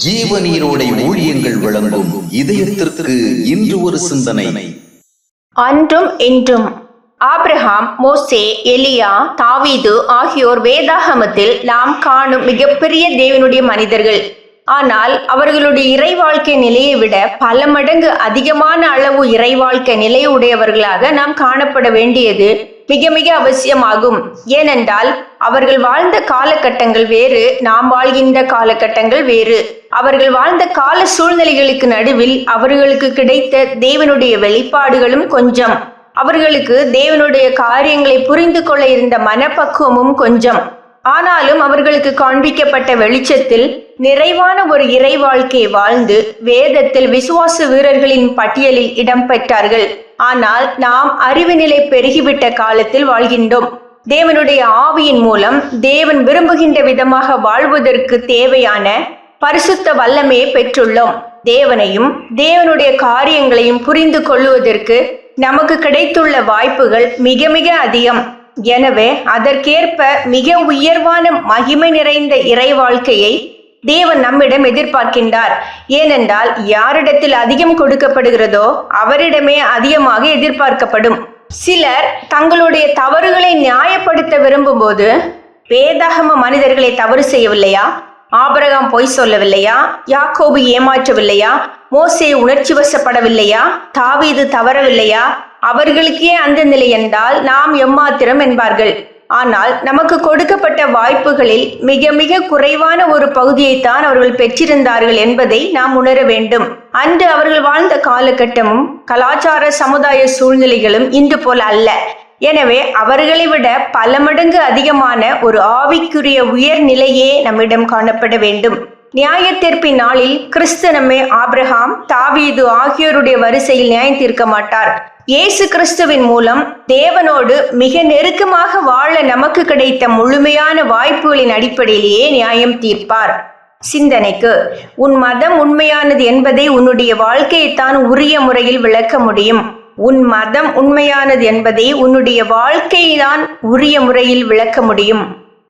ஜீவநீரோடை ஊழியங்கள் வழங்கும் இதயத்திற்கு இன்று ஒரு சிந்தனை. அன்றும் இன்றும் ஆபிரகாம், மோசே, எலியா, தாவீது ஆகியோர் வேதாகமத்தில் நாம் காணும் மிகப்பெரிய தேவனுடைய மனிதர்கள். ஆனால் அவர்களுடைய இறை வாழ்க்கை நிலையை விட பல மடங்கு அதிகமான அளவு இறை வாழ்க்கை நிலையுடையவர்களாக நாம் காணப்பட வேண்டியது மிக மிக அவசியமாகும். ஏனென்றால் அவர்கள் வாழ்ந்த காலகட்டங்கள் வேறு, நாம் வாழ்கின்ற காலகட்டங்கள் வேறு. அவர்கள் வாழ்ந்த கால சூழ்நிலைகளுக்கு நடுவில் அவர்களுக்கு கிடைத்த தேவனுடைய வெளிப்பாடுகளும் கொஞ்சம், அவர்களுக்கு தேவனுடைய காரியங்களை புரிந்து கொள்ள இருந்த மனப்பக்குவமும் கொஞ்சம். ஆனாலும் அவர்களுக்கு காண்பிக்கப்பட்ட வெளிச்சத்தில் நிறைவான ஒரு இறை வாழ்க்கையை வாழ்ந்து வேதத்தில் விசுவாச வீரர்களின் பட்டியலில் இடம் பெற்றார்கள். ஆனால் நாம் அறிவு நிலை பெருகிவிட்ட காலத்தில் வாழ்கின்றோம். தேவனுடைய ஆவியின் மூலம் தேவன் விரும்புகின்ற விதமாக வாழ்வதற்கு தேவையான பரிசுத்த வல்லமையை பெற்றுள்ளோம். தேவனையும் தேவனுடைய காரியங்களையும் புரிந்து கொள்வதற்கு நமக்கு கிடைத்துள்ள வாய்ப்புகள் மிக மிக அதிகம். எனவே அதற்கேற்ப மிக உயர்வான மகிமை நிறைந்த இறை வாழ்க்கையை தேவன் நம்மிடம் எதிர்பார்க்கின்றார். ஏனென்றால் யாரிடத்தில் அதிகம் கொடுக்கப்படுகிறதோ அவரிடமே அதிகமாக எதிர்பார்க்கப்படும். சிலர் தங்களுடைய தவறுகளை நியாயப்படுத்த விரும்பும் போது, வேதாகம மனிதர்களை தவறு செய்யவில்லையா? ஆபிரகாம் பொய் சொல்லவில்லையா? யாக்கோபு ஏமாற்றவில்லையா? மோசே உணர்ச்சி வசப்படவில்லையா? தாவீது தவறவில்லையா? அவர்களுக்கே அந்த நிலை என்றால் நாம் எம்மாத்திரம் என்பார்கள். ஆனால் நமக்கு கொடுக்கப்பட்ட வாய்ப்புகளில் மிக மிக குறைவான ஒரு பகுதியைத்தான் அவர்கள் பெற்றிருந்தார்கள் என்பதை நாம் உணர வேண்டும். அன்று அவர்கள் வாழ்ந்த காலகட்டமும் கலாச்சார சமுதாய சூழ்நிலைகளும் இன்று போல அல்ல. எனவே அவர்களை விட பல மடங்கு அதிகமான ஒரு ஆவிக்குரிய உயர்நிலையே நம்மிடம் காணப்பட வேண்டும். நியாய தீர்ப்பின் நாளில் கிறிஸ்து நம்மை ஆபிரகாம், தாவீது ஆகியோருடைய வரிசையில் நியாயம் தீர்க்க மாட்டார். இயேசு கிறிஸ்துவின் மூலம் தேவனோடு மிக நெருக்கமாக வாழ நமக்கு கிடைத்த முழுமையான வாய்ப்புகளின் அடிப்படையிலேயே நியாயம் தீர்ப்பார். சிந்தனைக்கு, உன் மதம் உண்மையானது என்பதை உன்னுடைய வாழ்க்கையைத்தான் உரிய முறையில் விளக்க முடியும். உன் மதம் உண்மையானது என்பதை உன்னுடைய வாழ்க்கையில்தான் உரிய முறையில் விளக்க முடியும்.